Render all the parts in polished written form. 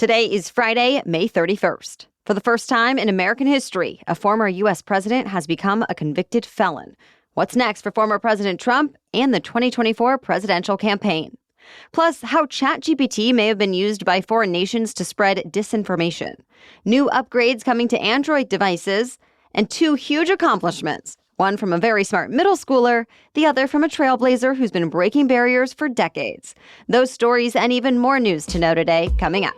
Today is Friday, May 31st. For the first time in American history, a former U.S. president has become a convicted felon. What's next for former President Trump and the 2024 presidential campaign? Plus, how ChatGPT may have been used by foreign nations to spread disinformation. New upgrades coming to Android devices, and two huge accomplishments. One from a very smart middle schooler, the other from a trailblazer who's been breaking barriers for decades. Those stories and even more news to know today coming up.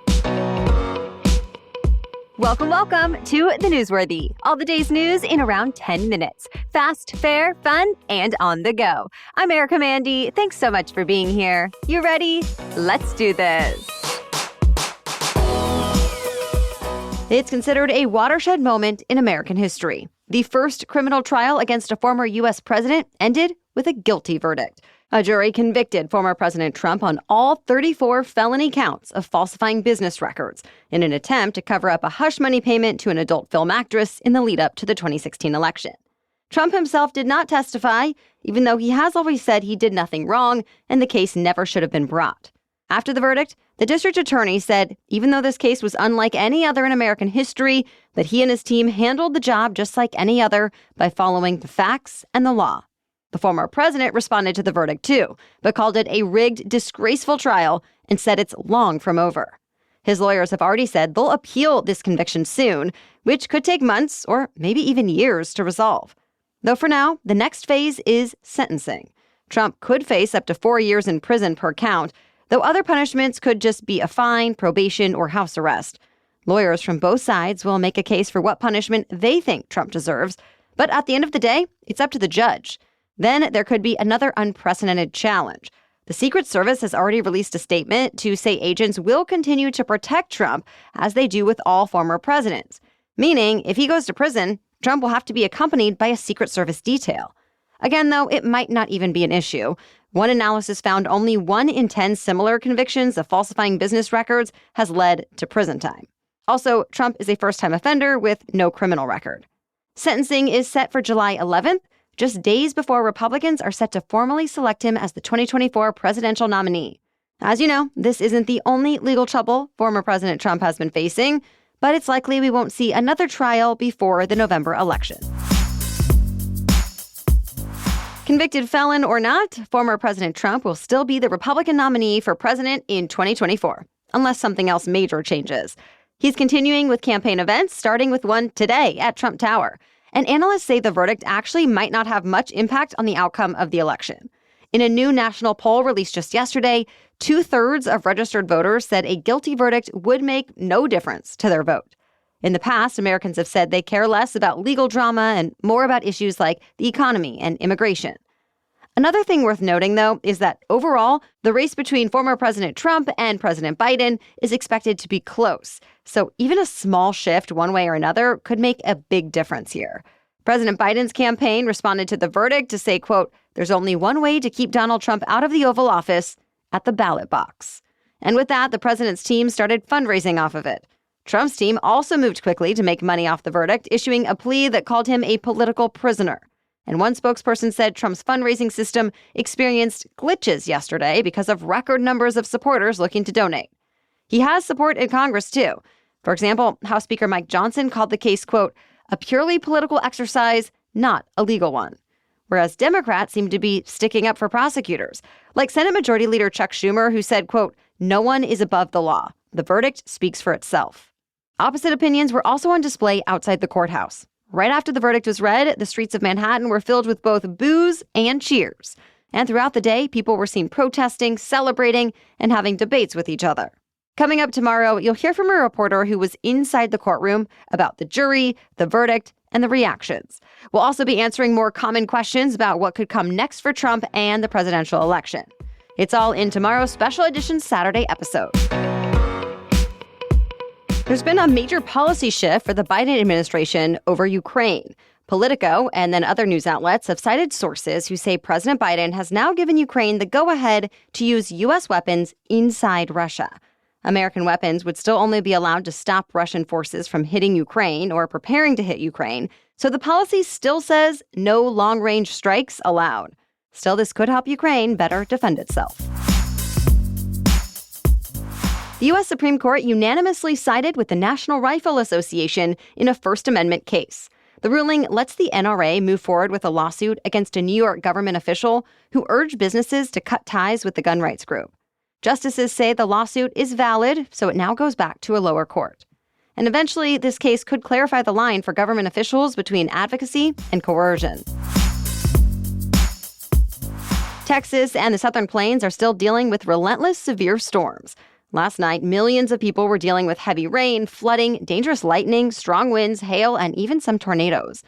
Welcome to The Newsworthy. All the day's news in around 10 minutes. Fast, fair, fun, and on the go. I'm Erica Mandy. Thanks so much for being here. You ready? Let's do this. It's considered a watershed moment in American history. The first criminal trial against a former U.S. president ended with a guilty verdict. A jury convicted former President Trump on all 34 felony counts of falsifying business records in an attempt to cover up a hush money payment to an adult film actress in the lead-up to the 2016 election. Trump himself did not testify, even though he has always said he did nothing wrong and the case never should have been brought. After the verdict, the district attorney said even though this case was unlike any other in American history, that he and his team handled the job just like any other by following the facts and the law. The former president responded to the verdict too, but called it a rigged, disgraceful trial and said it's long from over. His lawyers have already said they'll appeal this conviction soon, which could take months or maybe even years to resolve. Though for now, the next phase is sentencing. Trump could face up to 4 years in prison per count, though other punishments could just be a fine, probation, or house arrest. Lawyers from both sides will make a case for what punishment they think Trump deserves, but at the end of the day, it's up to the judge. Then there could be another unprecedented challenge. The Secret Service has already released a statement to say agents will continue to protect Trump as they do with all former presidents. Meaning, if he goes to prison, Trump will have to be accompanied by a Secret Service detail. Again, though, it might not even be an issue. One analysis found only 1 in 10 similar convictions of falsifying business records has led to prison time. Also, Trump is a first-time offender with no criminal record. Sentencing is set for July 11th, just days before Republicans are set to formally select him as the 2024 presidential nominee. As you know, this isn't the only legal trouble former President Trump has been facing, but it's likely we won't see another trial before the November election. Convicted felon or not, former President Trump will still be the Republican nominee for president in 2024, unless something else major changes. He's continuing with campaign events, starting with one today at Trump Tower. And analysts say the verdict actually might not have much impact on the outcome of the election. In a new national poll released just yesterday, 2/3 of registered voters said a guilty verdict would make no difference to their vote. In the past, Americans have said they care less about legal drama and more about issues like the economy and immigration. Another thing worth noting, though, is that overall, the race between former President Trump and President Biden is expected to be close. So even a small shift one way or another could make a big difference here. President Biden's campaign responded to the verdict to say, quote, "There's only one way to keep Donald Trump out of the Oval Office, at the ballot box." And with that, the president's team started fundraising off of it. Trump's team also moved quickly to make money off the verdict, issuing a plea that called him a political prisoner. And one spokesperson said Trump's fundraising system experienced glitches yesterday because of record numbers of supporters looking to donate. He has support in Congress, too. For example, House Speaker Mike Johnson called the case, quote, "a purely political exercise, not a legal one." Whereas Democrats seem to be sticking up for prosecutors, like Senate Majority Leader Chuck Schumer, who said, quote, "no one is above the law. The verdict speaks for itself." Opposite opinions were also on display outside the courthouse. Right after the verdict was read, the streets of Manhattan were filled with both boos and cheers. And throughout the day, people were seen protesting, celebrating, and having debates with each other. Coming up tomorrow, you'll hear from a reporter who was inside the courtroom about the jury, the verdict, and the reactions. We'll also be answering more common questions about what could come next for Trump and the presidential election. It's all in tomorrow's special edition Saturday episode. There's been a major policy shift for the Biden administration over Ukraine. Politico and then other news outlets have cited sources who say President Biden has now given Ukraine the go-ahead to use U.S. weapons inside Russia. American weapons would still only be allowed to stop Russian forces from hitting Ukraine or preparing to hit Ukraine, so the policy still says no long-range strikes allowed. Still, this could help Ukraine better defend itself. The U.S. Supreme Court unanimously sided with the National Rifle Association in a First Amendment case. The ruling lets the NRA move forward with a lawsuit against a New York government official who urged businesses to cut ties with the gun rights group. Justices say the lawsuit is valid, so it now goes back to a lower court. And eventually, this case could clarify the line for government officials between advocacy and coercion. Texas and the Southern Plains are still dealing with relentless severe storms. Last night, millions of people were dealing with heavy rain, flooding, dangerous lightning, strong winds, hail, and even some tornadoes.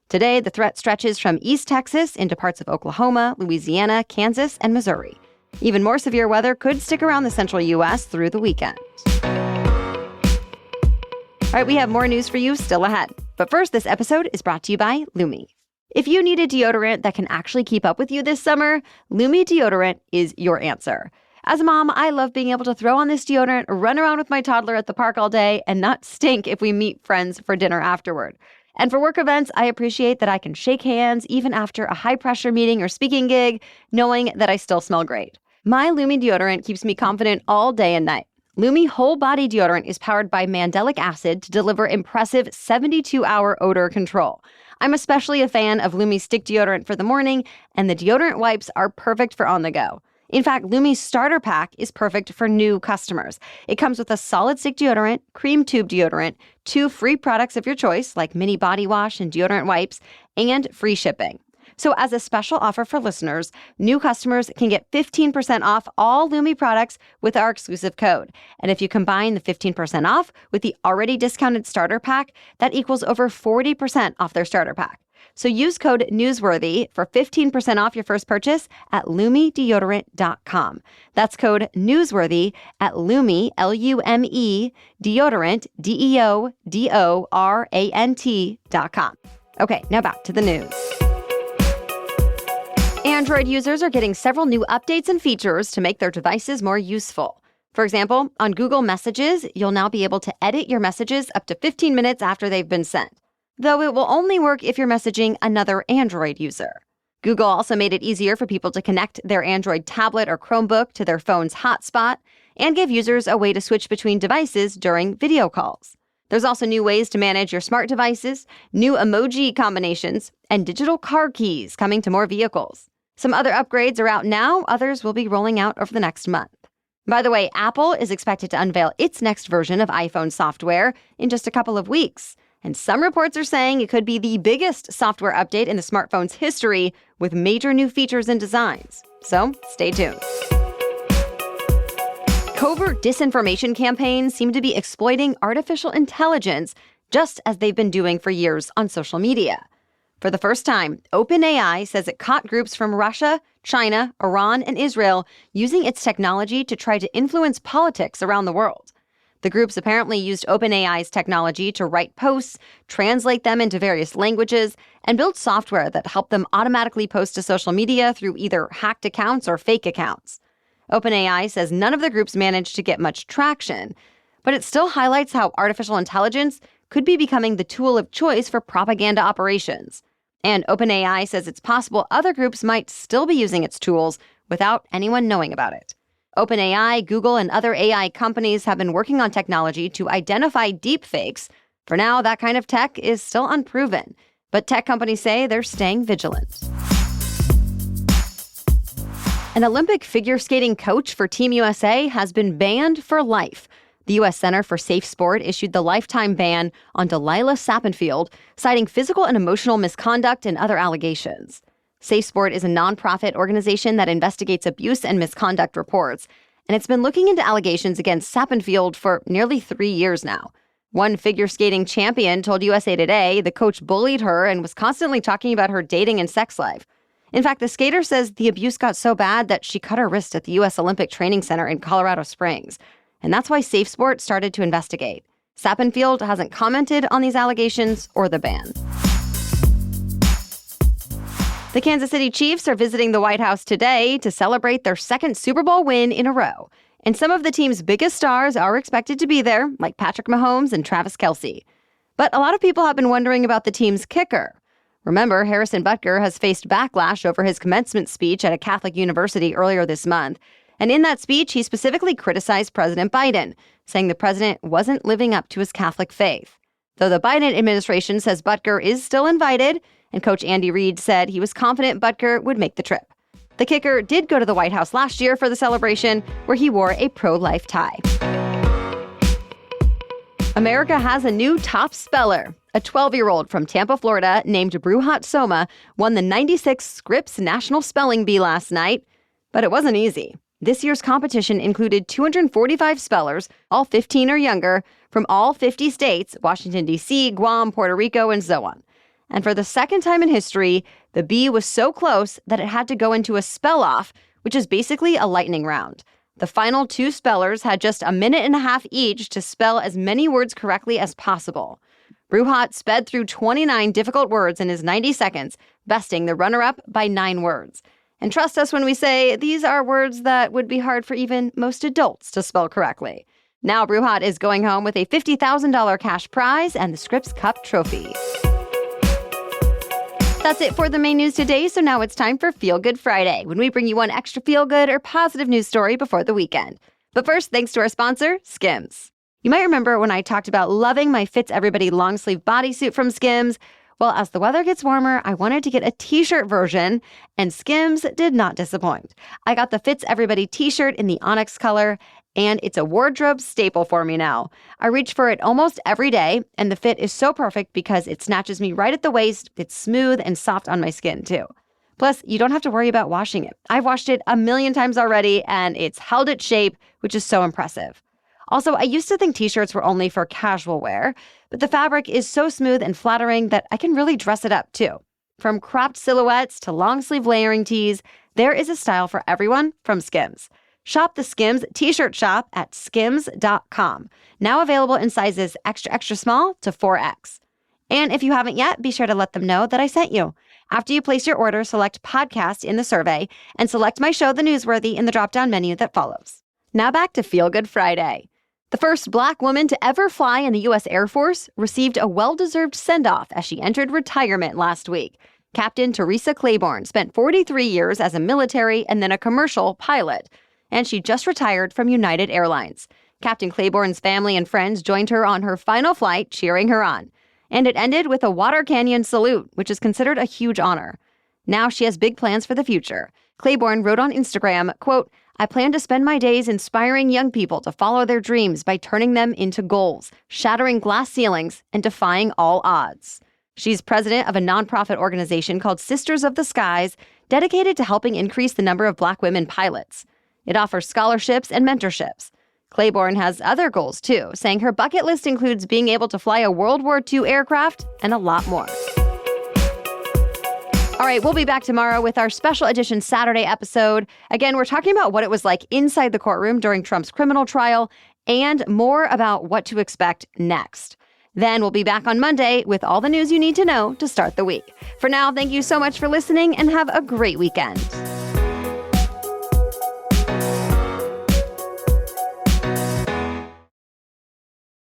Today, the threat stretches from East Texas into parts of Oklahoma, Louisiana, Kansas, and Missouri. Even more severe weather could stick around the central U.S. through the weekend. All right, we have more news for you still ahead. But first, this episode is brought to you by Lumi. If you need a deodorant that can actually keep up with you this summer, Lumi deodorant is your answer. As a mom, I love being able to throw on this deodorant, run around with my toddler at the park all day, and not stink if we meet friends for dinner afterward. And for work events, I appreciate that I can shake hands even after a high-pressure meeting or speaking gig, knowing that I still smell great. My Lumi deodorant keeps me confident all day and night. Lumi Whole Body Deodorant is powered by mandelic acid to deliver impressive 72-hour odor control. I'm especially a fan of Lumi's stick deodorant for the morning, and the deodorant wipes are perfect for on the go. In fact, Lumi's starter pack is perfect for new customers. It comes with a solid stick deodorant, cream tube deodorant, 2 free products of your choice, like mini body wash and deodorant wipes, and free shipping. So as a special offer for listeners, new customers can get 15% off all Lumi products with our exclusive code. And if you combine the 15% off with the already discounted starter pack, that equals over 40% off their starter pack. So use code NEWSWORTHY for 15% off your first purchase at LumiDeodorant.com. That's code NEWSWORTHY at Lumi, L-U-M-E, deodorant, D-E-O-D-O-R-A-N-T.com. Okay, now back to the news. Android users are getting several new updates and features to make their devices more useful. For example, on Google Messages, you'll now be able to edit your messages up to 15 minutes after they've been sent, though it will only work if you're messaging another Android user. Google also made it easier for people to connect their Android tablet or Chromebook to their phone's hotspot and gave users a way to switch between devices during video calls. There's also new ways to manage your smart devices, new emoji combinations, and digital car keys coming to more vehicles. Some other upgrades are out now, others will be rolling out over the next month. By the way, Apple is expected to unveil its next version of iPhone software in just a couple of weeks. And some reports are saying it could be the biggest software update in the smartphone's history with major new features and designs. So stay tuned. Covert disinformation campaigns seem to be exploiting artificial intelligence just as they've been doing for years on social media. For the first time, OpenAI says it caught groups from Russia, China, Iran, and Israel using its technology to try to influence politics around the world. The groups apparently used OpenAI's technology to write posts, translate them into various languages, and build software that helped them automatically post to social media through either hacked accounts or fake accounts. OpenAI says none of the groups managed to get much traction, but it still highlights how artificial intelligence could be becoming the tool of choice for propaganda operations. And OpenAI says it's possible other groups might still be using its tools without anyone knowing about it. OpenAI, Google, and other AI companies have been working on technology to identify deepfakes. For now, that kind of tech is still unproven, but tech companies say they're staying vigilant. An Olympic figure skating coach for Team USA has been banned for life. The U.S. Center for Safe Sport issued the lifetime ban on Delilah Sappenfield, citing physical and emotional misconduct and other allegations. Safe Sport is a nonprofit organization that investigates abuse and misconduct reports, and it's been looking into allegations against Sappenfield for nearly 3 years now. One figure skating champion told USA Today the coach bullied her and was constantly talking about her dating and sex life. In fact, the skater says the abuse got so bad that she cut her wrist at the U.S. Olympic Training Center in Colorado Springs. And that's why Safe Sport started to investigate. Sappenfield hasn't commented on these allegations or the ban. The Kansas City Chiefs are visiting the White House today to celebrate their second Super Bowl win in a row. And some of the team's biggest stars are expected to be there, like Patrick Mahomes and Travis Kelce. But a lot of people have been wondering about the team's kicker. Remember, Harrison Butker has faced backlash over his commencement speech at a Catholic university earlier this month. And in that speech, he specifically criticized President Biden, saying the president wasn't living up to his Catholic faith. Though the Biden administration says Butker is still invited, and Coach Andy Reid said he was confident Butker would make the trip. The kicker did go to the White House last year for the celebration, where he wore a pro-life tie. America has a new top speller. A 12-year-old from Tampa, Florida, named Bruhat Soma, won the 96th Scripps National Spelling Bee last night. But it wasn't easy. This year's competition included 245 spellers, all 15 or younger, from all 50 states, Washington, D.C., Guam, Puerto Rico, and so on. And for the second time in history, the bee was so close that it had to go into a spell-off, which is basically a lightning round. The final two spellers had just a minute and a half each to spell as many words correctly as possible. Bruhat sped through 29 difficult words in his 90 seconds, besting the runner-up by 9 words. And trust us when we say these are words that would be hard for even most adults to spell correctly. Now Bruhat is going home with a $50,000 cash prize and the Scripps Cup trophy. That's it for the main news today, so now it's time for Feel Good Friday, when we bring you one extra feel-good or positive news story before the weekend. But first, thanks to our sponsor, Skims. You might remember when I talked about loving my Fits Everybody long-sleeve bodysuit from Skims. Well, as the weather gets warmer, I wanted to get a t-shirt version, and Skims did not disappoint. I got the Fits Everybody t-shirt in the onyx color, and it's a wardrobe staple for me now. I reach for it almost every day, and the fit is so perfect because it snatches me right at the waist. It's smooth and soft on my skin, too. Plus, you don't have to worry about washing it. I've washed it a million times already, and it's held its shape, which is so impressive. Also, I used to think t-shirts were only for casual wear, but the fabric is so smooth and flattering that I can really dress it up, too. From cropped silhouettes to long-sleeve layering tees, there is a style for everyone from Skims. Shop the Skims T-Shirt Shop at skims.com. Now available in sizes extra, extra small to 4X. And if you haven't yet, be sure to let them know that I sent you. After you place your order, select podcast in the survey and select my show, The Newsworthy, in the drop-down menu that follows. Now back to Feel Good Friday. The first Black woman to ever fly in the U.S. Air Force received a well-deserved send-off as she entered retirement last week. Captain Teresa Claiborne spent 43 years as a military and then a commercial pilot, and she just retired from United Airlines. Captain Claiborne's family and friends joined her on her final flight, cheering her on. And it ended with a water canyon salute, which is considered a huge honor. Now she has big plans for the future. Claiborne wrote on Instagram, quote, "I plan to spend my days inspiring young people to follow their dreams by turning them into goals, shattering glass ceilings, and defying all odds." She's president of a nonprofit organization called Sisters of the Skies, dedicated to helping increase the number of Black women pilots. It offers scholarships and mentorships. Claiborne has other goals, too, saying her bucket list includes being able to fly a World War II aircraft and a lot more. All right, we'll be back tomorrow with our special edition Saturday episode. Again, we're talking about what it was like inside the courtroom during Trump's criminal trial and more about what to expect next. Then we'll be back on Monday with all the news you need to know to start the week. For now, thank you so much for listening and have a great weekend.